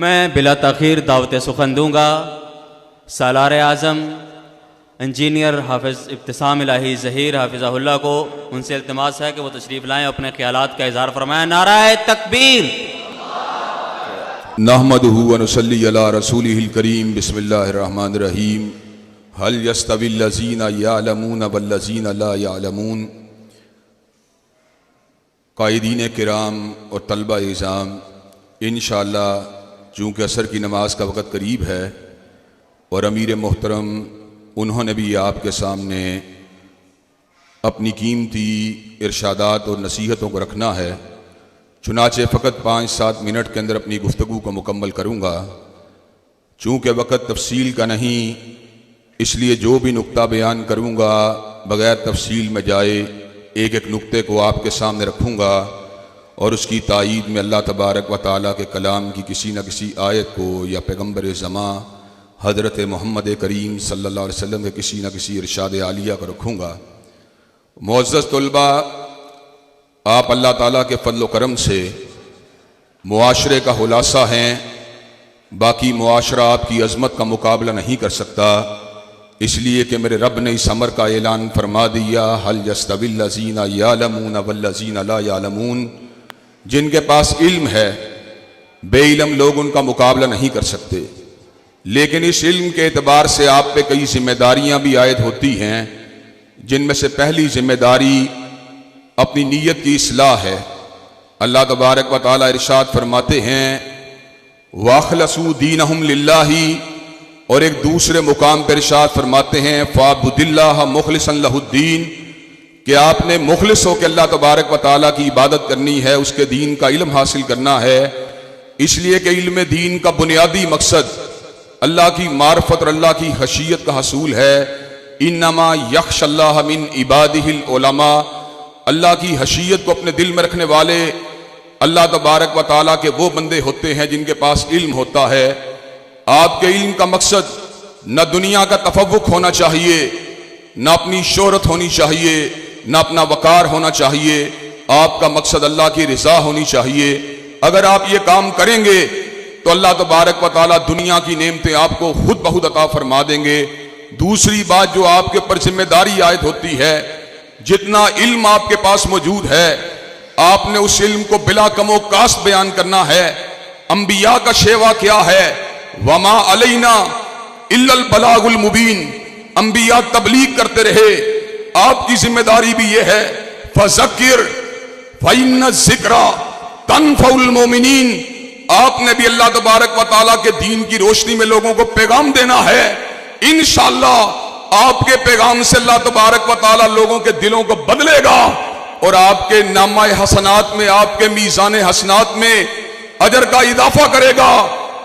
मैं बिला तख़ीर दावत सुखन दूँगा। सालार आज़म इंजीनियर हाफिज़ इब्तिसाम इलाही ज़हीर हाफिज़हुल्लाह को उनसे इल्तिमास है कि वो तशरीफ़ लाएँ, अपने ख़यालात का इज़हार फरमाएँ। नाराए तकबीर। नहमदुहु व नुसल्ली अला रसूलिहिल करीम। बिस्मिल्लाहिर्रहमानिर रहीम। हल यस्तविल लज़ीना यअलमून वल्लज़ीना ला यअलमून। कायदीन किराम और तलबा इज़ाम, इंशाअल्लाह चूँकि असर की नमाज का वक़्त करीब है और अमीर मोहतरम उन्होंने भी आपके सामने अपनी कीमती इरशादात और नसीहतों को रखना है, चुनाचे फ़कत 5-7 मिनट के अंदर अपनी गुफ्तगू को मुकम्मल करूँगा। चूँकि वक़्त तफसील का नहीं, इसलिए जो भी नुक्ता बयान करूँगा बग़ैर तफसील में जाए एक एक नुक्ते को आपके सामने रखूँगा और उसकी तायीद में अल्लाह तबारक व तआला के कलाम की किसी न किसी आयत को या पैगम्बर ज़मां हज़रत मोहम्मद करीम सल्लल्लाहु अलैहि वसल्लम के किसी न किसी इरशाद आलिया को रखूँगा। मुअज़्ज़ज़ तलबा, आप अल्लाह ताला के फ़ज़्ल व करम से मुआशरे का खुलासा हैं। बाकी मुआशरा आपकी अज़मत का मुकाबला नहीं कर सकता, इसलिए कि मेरे रब ने इस अमर का ऐलान फरमा दिया, हल यस्तविल लज़ीना यअलमून वल्लज़ीना ला यअलमून। जिनके पास इल्म है, बेइल्म लोग उनका मुकाबला नहीं कर सकते, लेकिन इस इल्म के एतबार से आप पे कई जिम्मेदारियां भी आयद होती हैं, जिनमें से पहली जिम्मेदारी अपनी नीयत की इस्लाह है। अल्लाह तबारक व तआला इरशाद फरमाते हैं, वाखलसू दीनहुम लिल्लाही, और एक दूसरे मुकाम पर इरशाद फरमाते हैं, फ़अब्दिल्लाह मुखलिसन लहुद्दीन, कि आपने मुखलिस होकर अल्लाह तबारक व तआला की इबादत करनी है, उसके दीन का इल्म हासिल करना है। इसलिए कि इल्म दीन का बुनियादी मकसद अल्लाह की मार्फत और अल्लाह की खशियत का हसूल है। इन्नमा यख्शल्लाह मिन इबादिहिल उलमा, अल्लाह की हशियत को अपने दिल में रखने वाले अल्लाह तबारक व तआला के वो बंदे होते हैं जिनके पास इल्म होता है। आपके इल्म का मकसद न दुनिया का तफव्वुक होना चाहिए, न अपनी शोहरत होनी चाहिए, न अपना वकार होना चाहिए। आपका मकसद अल्लाह की रिज़ा होनी चाहिए। अगर आप ये काम करेंगे तो अल्लाह तबारक व तआला दुनिया की नेमतें आपको खुद बहुत अता फरमा देंगे। दूसरी बात जो आपके ऊपर जिम्मेदारी आयद होती है, जितना इल्म आपके पास मौजूद है, आपने उस इल्म को बिला कमो कास्ट बयान करना है। अंबिया का शेवा क्या है, वमा अलैना इल्लल बलागुल मुबीन, अंबिया तबलीग करते रहे। आपकी जिम्मेदारी भी यह है, फज़क्किर फ़इन्न ज़िक्रा तनफ़उल मोमिनीन, आपने भी अल्लाह तबारक व तआला के दीन की रोशनी में लोगों को पैगाम देना है। इंशाअल्लाह आपके पैगाम से अल्लाह तबारक व तआला लोगों के दिलों को बदलेगा और आपके नामा हसनात में, आपके मीज़ान हसनात में अजर का इजाफा करेगा।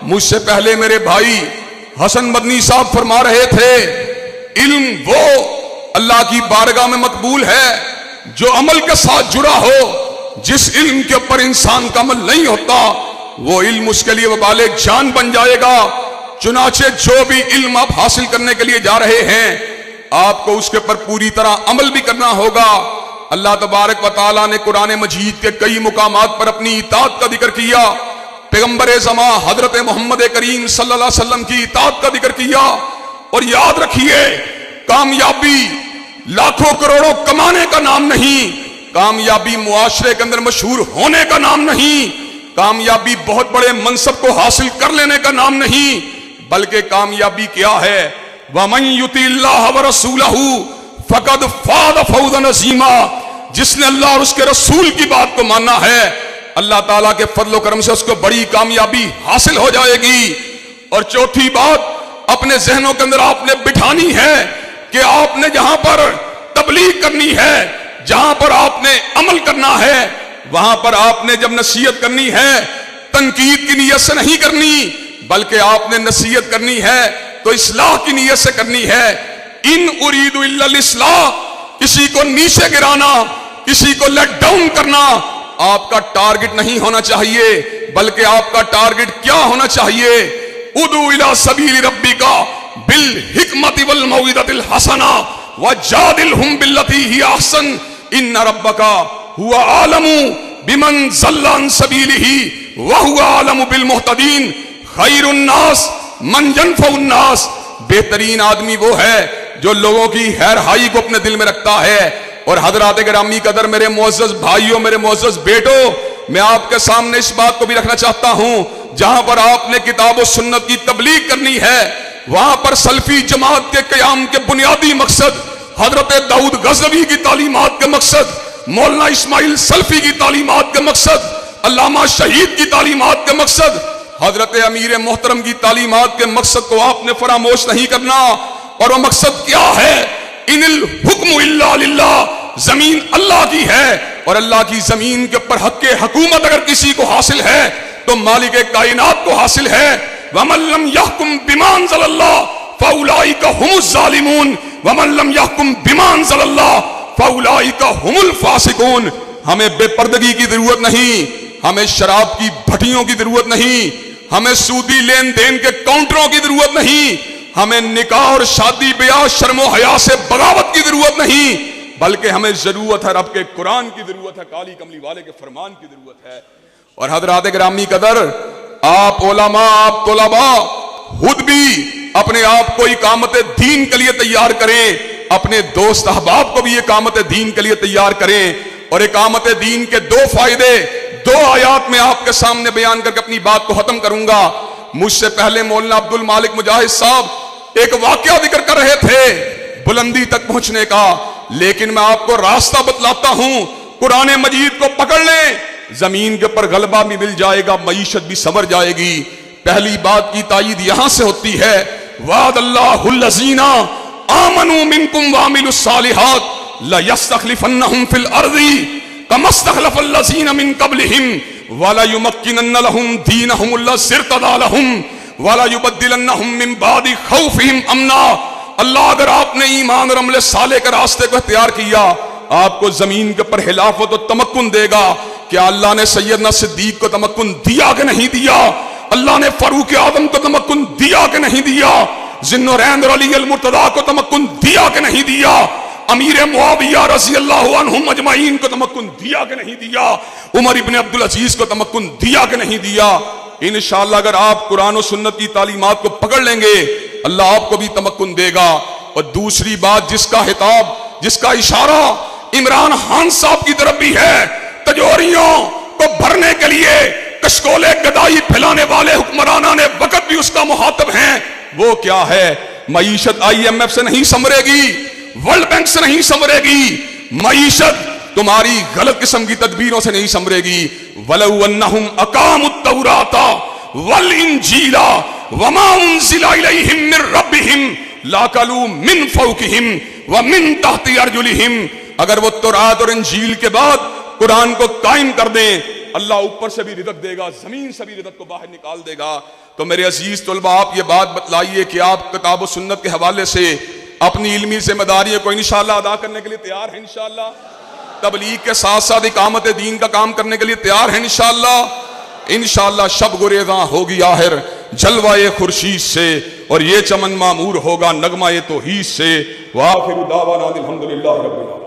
मुझसे पहले मेरे भाई हसन मदनी साहब फरमा रहे थे, इल्म वो अल्लाह की बारगाह में मकबूल है जो अमल के साथ जुड़ा हो। जिस इल्म के ऊपर इंसान का अमल नहीं होता, वो इल्म उसके लिए वबाले जान बन जाएगा। चुनाचे जो भी इल्म आप हासिल करने के लिए जा रहे हैं, आपको उसके ऊपर पूरी तरह अमल भी करना होगा। अल्लाह तबारक व तआला ने कुरान मजीद के कई मुकामात पर अपनी इताअत का जिक्र किया। पैगम्बर ज़मां हज़रत मोहम्मद करीम सल्लल्लाहु अलैहि वसल्लम की इताअत का जिक्र किया। और याद रखिए, कामयाबी लाखों करोड़ों कमाने का नाम नहीं, कामयाबी मुआशरे के अंदर मशहूर होने का नाम नहीं, कामयाबी बहुत बड़े मनसब को हासिल कर लेने का नाम नहीं, बल्कि कामयाबी क्या है, वमन युतिल्लाह व रसूलहू फक़द फ़ाज़ फ़ौज़न अज़ीमा, जिसने अल्लाह और उसके रसूल की बात को माना है, अल्लाह ताला के फज़्ल व करम से उसको बड़ी कामयाबी हासिल हो जाएगी। और चौथी बात अपने जहनों के अंदर आपने बिठानी है कि आपने जहां पर तबलीग करनी है, जहां पर आपने अमल करना है, वहां पर आपने जब नसीहत करनी है, तनकीद की नीयत से नहीं करनी, बल्कि आपने नसीहत करनी है तो इस्लाह की नीयत से करनी है। इन उरीदु इल्लल इस्लाह, किसी को नीचे गिराना, किसी को लेट डाउन करना आपका टारगेट नहीं होना चाहिए, बल्कि आपका टारगेट क्या होना चाहिए, उदू इला सबील रब्बिका बिल हिकमति वल मौइदतिल हसना वजादिलहुम बिल्लती ही अहसन इन्न रब्बका हुवा आलमु बिमन ज़ल्ला अन सबीलिही व हुवा आलमु बिल मुहतदीन। खैरुन्नास मन यनफउन्नास, बेहतरीन आदमी वो है जो लोगों की खैरहाई को अपने दिल में रखता है। और हजरात गिरामी कदर, मेरे मोअज़्ज़ज़ भाइयों, मेरे मोअज़्ज़ज़ बेटो, मैं आपके सामने इस बात को भी रखना चाहता हूं, जहां पर आपने किताब और सुन्नत की तबलीग करनी है, वहां पर सल्फी जमात के क़याम के बुनियादी मकसद, हजरत दाऊद गज़नवी की तालीमात के मकसद, मौलाना इस्माइल सल्फी की तालीमात के मकसद, अल्लामा शहीद की तालीमात के मकसद, हजरत अमीर मोहतरम की तालीमात के मकसद को आपने फरामोश नहीं करना। और वो मकसद क्या है? इनिल हुक्मु इल्ला लिल्लाह, जमीन अल्लाह की है और अल्लाह की जमीन के ऊपर हक़ हुकूमत अगर किसी को हासिल है तो मालिक कायनात को हासिल है। वमन लम यहकुम बिमा अंज़लल्लाह फउलाइका हुमुज़ ज़ालिमून वमन लम यहकुम बिमा अंज़लल्लाह फउलाइका हुमुल फासिकून। हमें बेपर्दगी की जरूरत नहीं, हमें शराब की भट्टियों की जरूरत नहीं, हमें सूदी लेन देन के काउंटरों की जरूरत नहीं, हमें निकाह और शादी ब्याह शर्मो हया से बगावत की जरूरत नहीं, बल्कि हमें जरूरत है रब के कुरान की जरूरत है, काली कमली वाले के फरमान की जरूरत है। और हजरात गिरामी कदर, आप उलमा, आप तुलबा खुद भी अपने आप को इकामत दीन के लिए तैयार करें, अपने दोस्त अहबाब को भी इकामत दीन के लिए तैयार करें। और इकामत दीन के दो फायदे, दो आयात में आपके सामने बयान करके अपनी बात को खत्म करूंगा। मुझसे पहले मौलाना अब्दुल मालिक मुजाहिद साहब एक वाकया जिक्र कर रहे थे बुलंदी तक पहुंचने का, लेकिन मैं आपको रास्ता बतलाता हूं, कुरान मजीद को पकड़ लें, जमीन के ऊपर गलबा भी मिल जाएगा, मईशत भी संवर जाएगी। पहली बात की तायीद यहां से होती है, वादल्लाहुल लज़ीना आमनू मिनकुम वामिलुस सालिहात ला यस्तखलिफन्नहुम फिल अर्दी कमस्तखलफल लज़ीना मिन क़ब्लिहिम वला युमक्किनन्न लहुम दीनहुम लज़ी इर्तदा लहुम वला युबद्दिलन्नहुम मिन बादि खौफिहिम अमना। अल्लाह अगर आपने ईमान और अमल साले के रास्ते को इख्तियार किया, आपको जमीन के ऊपर हिलाफत और तमक्कुन देगा। क्या अल्लाह ने सैयदना सिद्दीक को तमक्कुन दिया कि नहीं दिया? अल्लाह ने फारूक आदम को तमक्कुन दिया कि नहीं दिया? ज़िन्नुरैन और अली अल मुर्तदा को तमक्कुन दिया कि नहीं दिया? अमीर मुआविया रज़ी अल्लाहु अन्हुम अजमईन को तमक्कुन दिया कि नहीं दिया? उमर इब्न अब्दुल अजीज को तमक्कुन दिया कि नहीं दिया? इंशाअल्लाह अगर आप कुरान और सुन्नत की तालीमात को पकड़ लेंगे, अल्लाह आपको भी तमक्कुन देगा। और दूसरी बात, जिसका हिताब, जिसका इशारा इमरान खान साहब की तरफ भी है, तजोरियों को भरने के लिए कशकोले गदाई फैलाने वाले हुक्मराना ने वक्त भी उसका मुहातब है। वो क्या है? मईशत IMF से नहीं संवरेगी, वर्ल्ड बैंक से नहीं संवरेगी, मईशत तुम्हारी गलत किस्म की तदबीरों से नहीं संवरेगी। वलौ अन्नहुम अकामुत तौराता वल इंजीला वमा उनज़िला इलैहिम मिर रब्बिहिम लाकलू मिन फौकिहिम व मिन तहती अर्जुलिहिम। अगर वो तौरात और इंजील के बाद कुरान को कायम कर दें, अल्लाह ऊपर से भी रिज़्क़ देगा, जमीन से भी रिज़्क़ को बाहर निकाल देगा। तो मेरे अजीज तलबा, आप ये बात बतलाइए कि आप किताब और सुन्नत के हवाले से अपनी इल्मी जिम्मेदारियों को इंशाअल्लाह अदा करने के लिए तैयार हैं? इंशाअल्लाह तबलीग के साथ साथ इकामत दीन का काम करने के लिए तैयार हैं? इंशाअल्लाह। इंशाअल्लाह शब गुरेज़ा होगी आहिर जलवाए खुर्शीद से, और ये चमन मामूर होगा नगमा तौहीद से। वाखिरु दावाना अनिल हम्दुलिल्लाहि रब्बिल आलमीन।